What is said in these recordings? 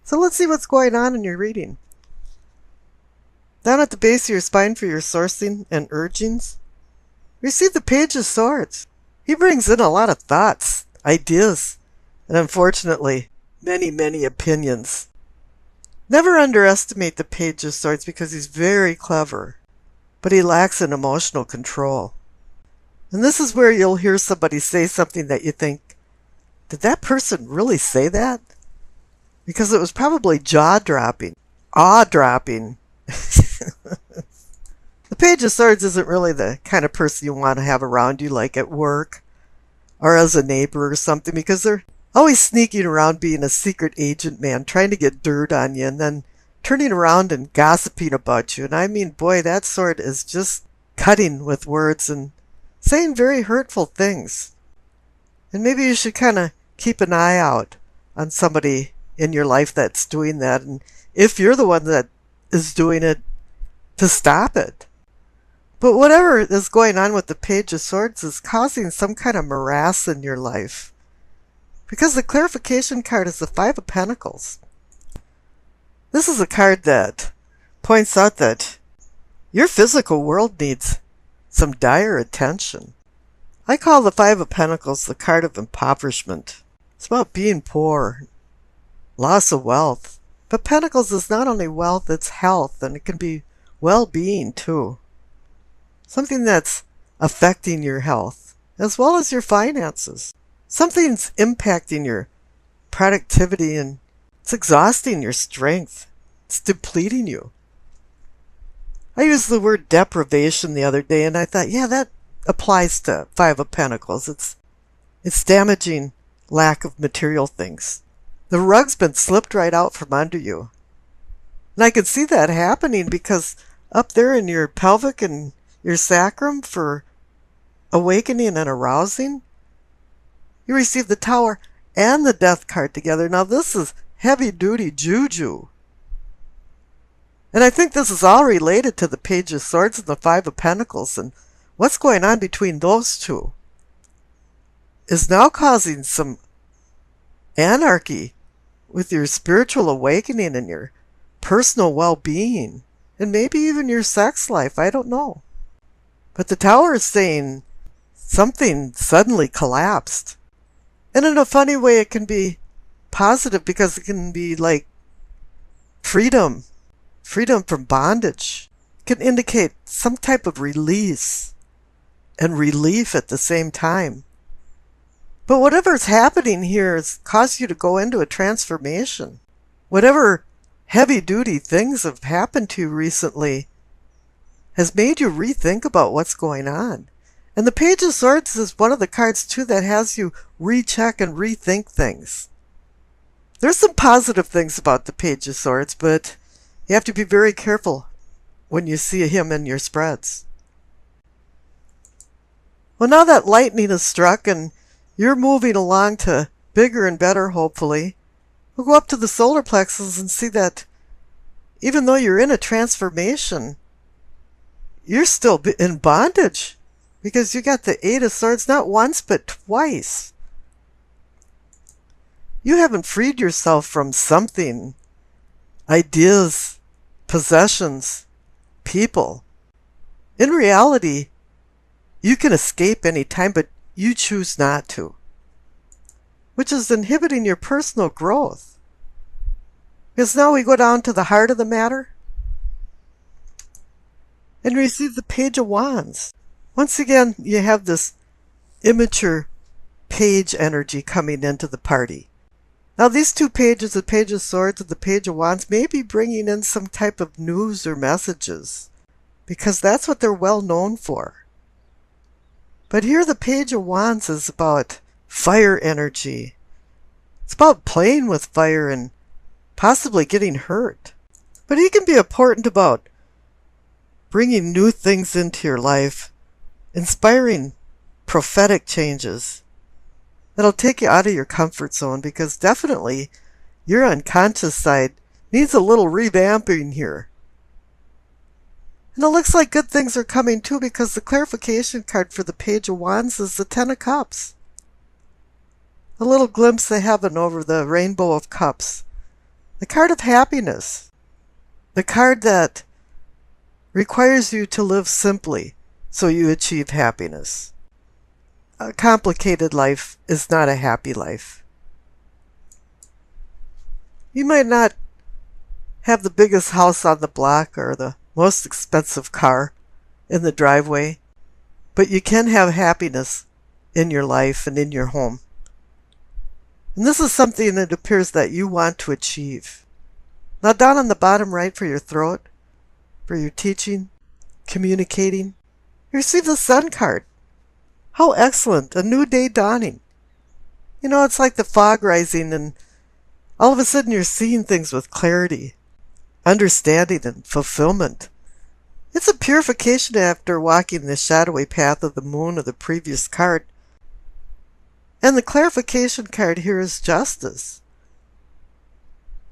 So let's see what's going on in your reading. Down at the base of your spine for your sourcing and urgings, receive the Page of Swords. He brings in a lot of thoughts, ideas, and unfortunately, many, many opinions. Never underestimate the Page of Swords because he's very clever, but he lacks in emotional control. And this is where you'll hear somebody say something that you think, did that person really say that? Because it was probably jaw-dropping, awe-dropping. The Page of Swords isn't really the kind of person you want to have around you, like at work or as a neighbor or something, because they're always sneaking around being a secret agent man, trying to get dirt on you and then turning around and gossiping about you. And I mean, boy, that sword is just cutting with words and saying very hurtful things. And maybe you should kind of keep an eye out on somebody in your life that's doing that. And if you're the one that is doing it, to stop it. But whatever is going on with the Page of Swords is causing some kind of morass in your life. Because the clarification card is the Five of Pentacles. This is a card that points out that your physical world needs some dire attention. I call the Five of Pentacles the card of impoverishment. It's about being poor, loss of wealth. But Pentacles is not only wealth, it's health, and it can be well-being too. Something that's affecting your health, as well as your finances. Something's impacting your productivity and it's exhausting your strength. It's depleting you. I used the word deprivation the other day and I thought, yeah, that applies to Five of Pentacles. It's damaging lack of material things. The rug's been slipped right out from under you. And I could see that happening because up there in your pelvic and your sacrum for awakening and arousing, you receive the Tower and the Death card together. Now this is heavy-duty juju. And I think this is all related to the Page of Swords and the Five of Pentacles, and what's going on between those two is now causing some anarchy with your spiritual awakening and your personal well-being, and maybe even your sex life, I don't know. But the Tower is saying something suddenly collapsed. And in a funny way, it can be positive because it can be like freedom from bondage. It can indicate some type of release and relief at the same time. But whatever's happening here has caused you to go into a transformation. Whatever heavy-duty things have happened to you recently has made you rethink about what's going on. And the Page of Swords is one of the cards, too, that has you recheck and rethink things. There's some positive things about the Page of Swords, but you have to be very careful when you see him in your spreads. Well, now that lightning is struck and you're moving along to bigger and better, hopefully, we'll go up to the solar plexus and see that even though you're in a transformation, you're still in bondage because you got the Eight of Swords not once but twice. You haven't freed yourself from something, ideas, possessions, people. In reality, you can escape any time, but you choose not to, which is inhibiting your personal growth. Because now we go down to the heart of the matter and receive the Page of Wands. Once again, you have this immature page energy coming into the party. Now these two pages, the Page of Swords and the Page of Wands, may be bringing in some type of news or messages, because that's what they're well known for. But here the Page of Wands is about fire energy. It's about playing with fire and possibly getting hurt. But he can be important about bringing new things into your life, inspiring prophetic changes that'll take you out of your comfort zone, because definitely your unconscious side needs a little revamping here. And it looks like good things are coming too, because the clarification card for the Page of Wands is the Ten of Cups. A little glimpse of heaven over the rainbow of cups. The card of happiness. The card that requires you to live simply so you achieve happiness. A complicated life is not a happy life. You might not have the biggest house on the block or the most expensive car in the driveway, but you can have happiness in your life and in your home. And this is something that appears that you want to achieve. Now down on the bottom right for your throat, for your teaching, communicating, you receive the Sun card. How excellent, a new day dawning. You know, it's like the fog rising and all of a sudden you're seeing things with clarity, understanding, and fulfillment. It's a purification after walking the shadowy path of the moon of the previous card. And the clarification card here is justice.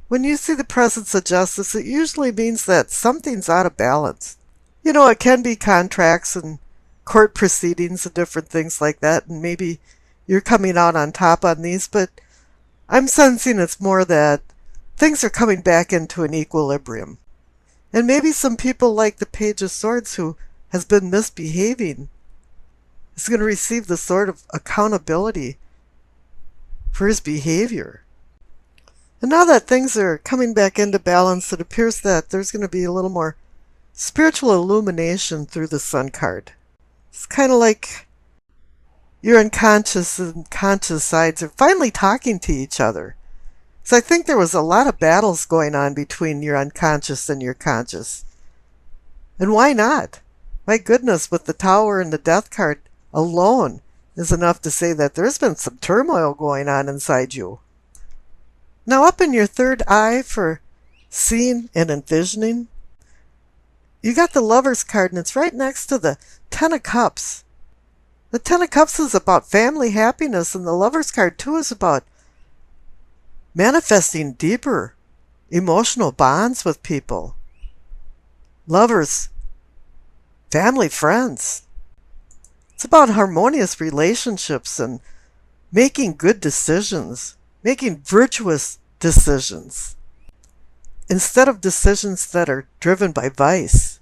When you see the presence of justice, it usually means that something's out of balance. You know, it can be contracts and court proceedings and different things like that, and maybe you're coming out on top on these, but I'm sensing it's more that things are coming back into an equilibrium. And maybe some people like the Page of Swords who has been misbehaving is going to receive the sort of accountability for his behavior. And now that things are coming back into balance, it appears that there's going to be a little more spiritual illumination through the Sun card. It's kind of like your unconscious and conscious sides are finally talking to each other. So I think there was a lot of battles going on between your unconscious and your conscious. And why not? My goodness, with the Tower and the Death card alone is enough to say that there's been some turmoil going on inside you. Now up in your third eye for seeing and envisioning, you got the Lover's card, and it's right next to the Ten of Cups. The Ten of Cups is about family happiness, and the Lover's card too is about manifesting deeper emotional bonds with people. Lovers, family, friends. It's about harmonious relationships and making good decisions, making virtuous decisions, instead of decisions that are driven by vice.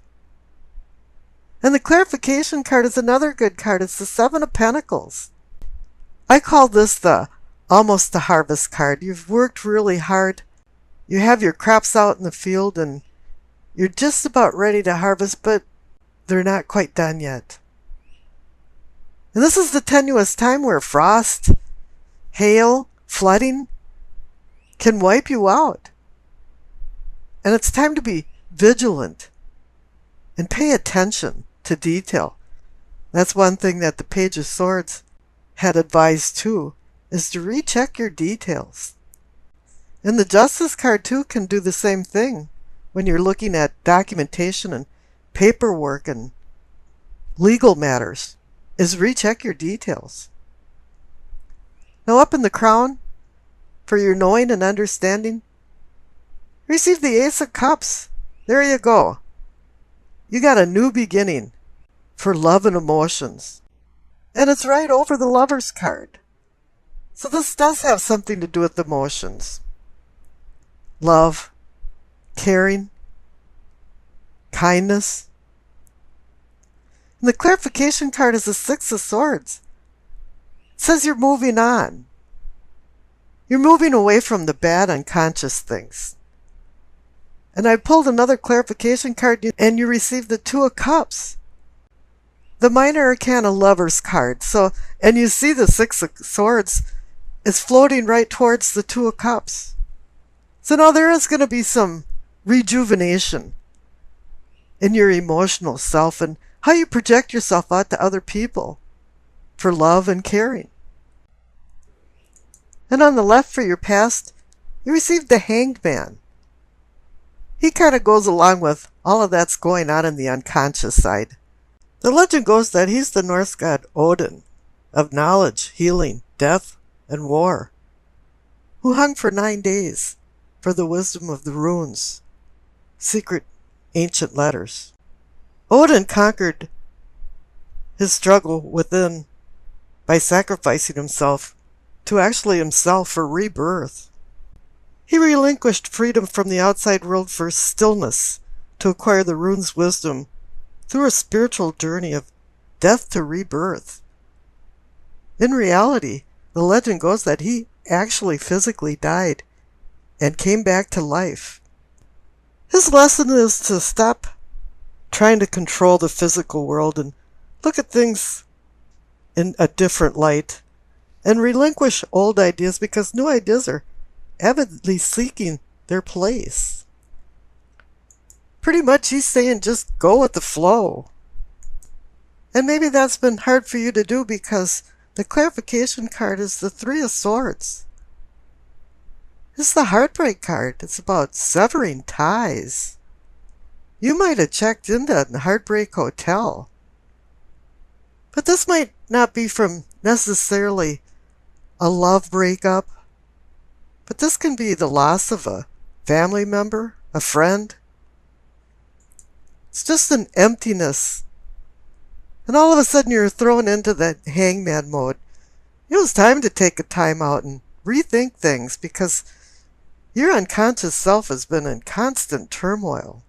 And the clarification card is another good card. It's the Seven of Pentacles. I call this the almost the harvest card. You've worked really hard. You have your crops out in the field and you're just about ready to harvest, but they're not quite done yet. And this is the tenuous time where frost, hail, flooding can wipe you out. And it's time to be vigilant and pay attention to detail. That's one thing that the Page of Swords had advised too, is to recheck your details. And the Justice card too can do the same thing when you're looking at documentation and paperwork and legal matters, is recheck your details. Now up in the crown, for your knowing and understanding, receive the Ace of Cups. There you go. You got a new beginning for love and emotions. And it's right over the Lover's card. So this does have something to do with emotions. Love, caring, kindness. And the clarification card is the Six of Swords. It says you're moving on. You're moving away from the bad unconscious things. And I pulled another clarification card and you received the Two of Cups. The Minor Arcana Lover's card. So, and you see the Six of Swords is floating right towards the Two of Cups. So now there is going to be some rejuvenation in your emotional self and how you project yourself out to other people for love and caring. And on the left for your past, you received the Hanged Man. He kind of goes along with all of that's going on in the unconscious side. The legend goes that he's the Norse god Odin, of knowledge, healing, death, and war, who hung for 9 days for the wisdom of the runes, secret ancient letters. Odin conquered his struggle within by sacrificing himself to actually himself for rebirth. He relinquished freedom from the outside world for stillness to acquire the rune's wisdom through a spiritual journey of death to rebirth. In reality, the legend goes that he actually physically died and came back to life. His lesson is to stop trying to control the physical world and look at things in a different light and relinquish old ideas because new ideas are avidly seeking their place. Pretty much he's saying just go with the flow. And maybe that's been hard for you to do because the clarification card is the Three of Swords. It's the heartbreak card. It's about severing ties. You might have checked into a heartbreak hotel. But this might not be from necessarily a love breakup. But this can be the loss of a family member, a friend. It's just an emptiness. And all of a sudden you're thrown into that hangman mode. It was time to take a time out and rethink things because your unconscious self has been in constant turmoil.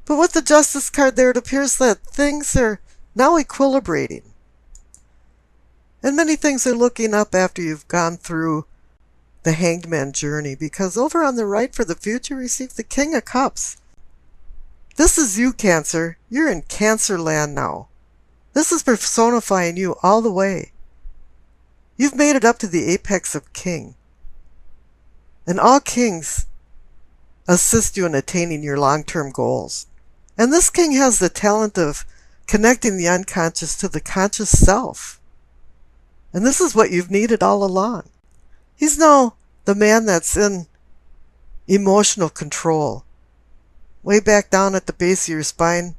But with the Justice card there, it appears that things are now equilibrating. And many things are looking up after you've gone through the Hanged Man journey, because over on the right for the future, receive the King of Cups. This is you, Cancer. You're in Cancer land now. This is personifying you all the way. You've made it up to the apex of king. And all kings assist you in attaining your long-term goals. And this king has the talent of connecting the unconscious to the conscious self. And this is what you've needed all along. He's now the man that's in emotional control. Way back down at the base of your spine,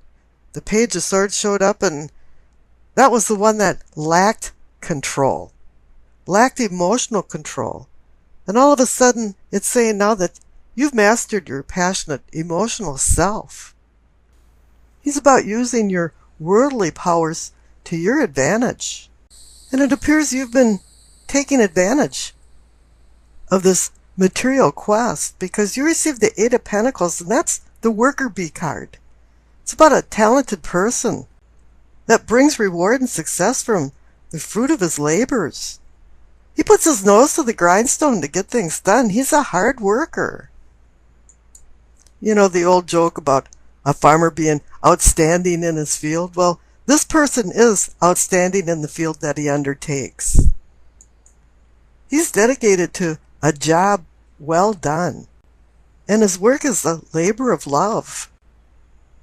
the Page of Swords showed up, and that was the one that lacked control, lacked emotional control. And all of a sudden, it's saying now that you've mastered your passionate, emotional self. He's about using your worldly powers to your advantage. And it appears you've been taking advantage of this material quest because you received the Eight of Pentacles, and that's the worker bee card. It's about a talented person that brings reward and success from the fruit of his labors. He puts his nose to the grindstone to get things done. He's a hard worker. You know the old joke about a farmer being outstanding in his field? Well, this person is outstanding in the field that he undertakes. He's dedicated to a job well done, and his work is a labor of love.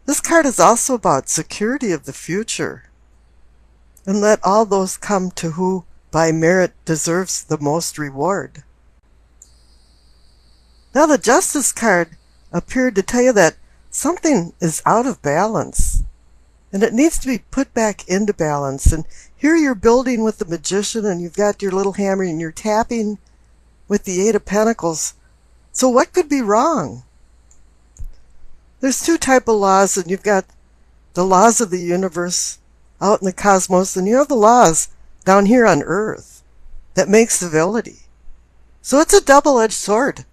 This card is also about security of the future. And let all those come to who by merit deserves the most reward. Now the Justice card appeared to tell you that something is out of balance, and it needs to be put back into balance. And here you're building with the Magician, and you've got your little hammer, and you're tapping with the Eight of Pentacles. So what could be wrong? There's two types of laws, and you've got the laws of the universe out in the cosmos, and you have the laws down here on Earth that make civility. So it's a double-edged sword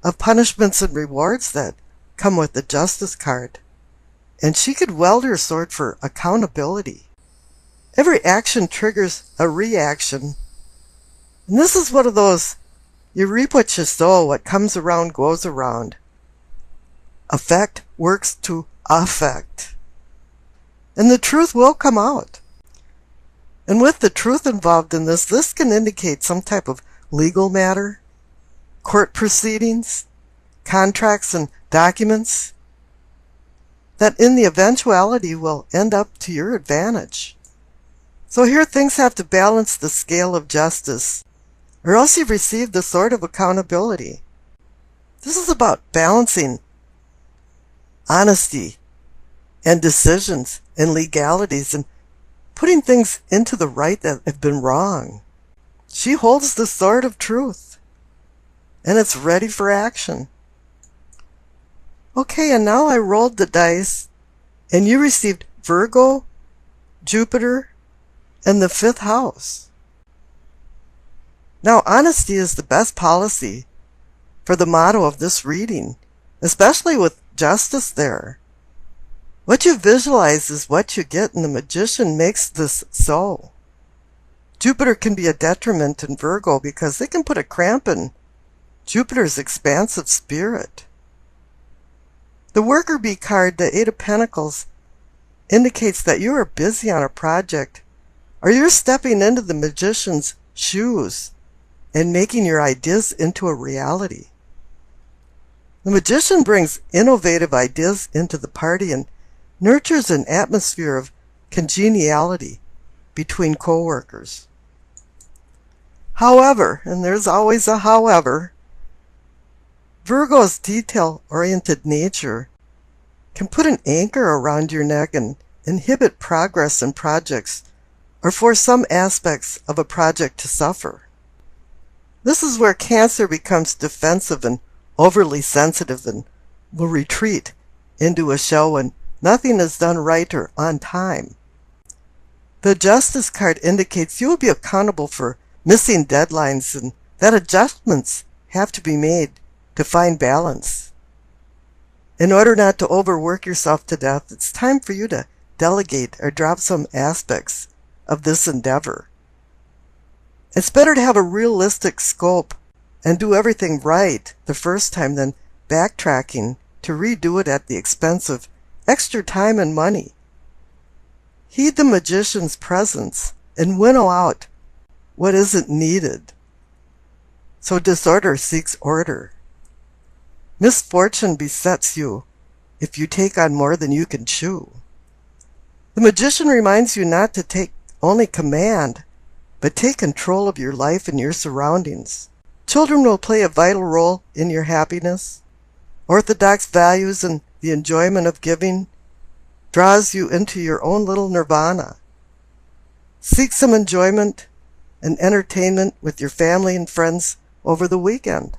of punishments and rewards that come with the Justice card. And she could wield her sword for accountability. Every action triggers a reaction. And this is one of those, you reap what you sow, what comes around goes around. Effect works to affect. And the truth will come out. And with the truth involved in this, this can indicate some type of legal matter, court proceedings, contracts and documents that in the eventuality will end up to your advantage. So here things have to balance the scale of justice, or else you've received the sword of accountability. This is about balancing honesty and decisions and legalities and putting things into the right that have been wrong. She holds the sword of truth, and it's ready for action. Okay, and now I rolled the dice, and you received Virgo, Jupiter, and the 5th house. Now, honesty is the best policy for the motto of this reading, especially with justice there. What you visualize is what you get, and the magician makes this so. Jupiter can be a detriment in Virgo because it can put a cramp in Jupiter's expansive spirit. The worker bee card, the Eight of Pentacles, indicates that you are busy on a project, or you're stepping into the magician's shoes and making your ideas into a reality. The magician brings innovative ideas into the party and nurtures an atmosphere of congeniality between co-workers. However, and there's always a however, Virgo's detail-oriented nature can put an anchor around your neck and inhibit progress in projects, or force some aspects of a project to suffer. This is where Cancer becomes defensive and overly sensitive and will retreat into a shell when nothing is done right or on time. The Justice card indicates you will be accountable for missing deadlines and that adjustments have to be made to find balance. In order not to overwork yourself to death, it's time for you to delegate or drop some aspects of this endeavor. It's better to have a realistic scope and do everything right the first time than backtracking to redo it at the expense of extra time and money. Heed the magician's presence and winnow out what isn't needed. So disorder seeks order. Misfortune besets you if you take on more than you can chew. The magician reminds you not to take only command, but take control of your life and your surroundings. Children will play a vital role in your happiness. Orthodox values and the enjoyment of giving draws you into your own little nirvana. Seek some enjoyment and entertainment with your family and friends over the weekend.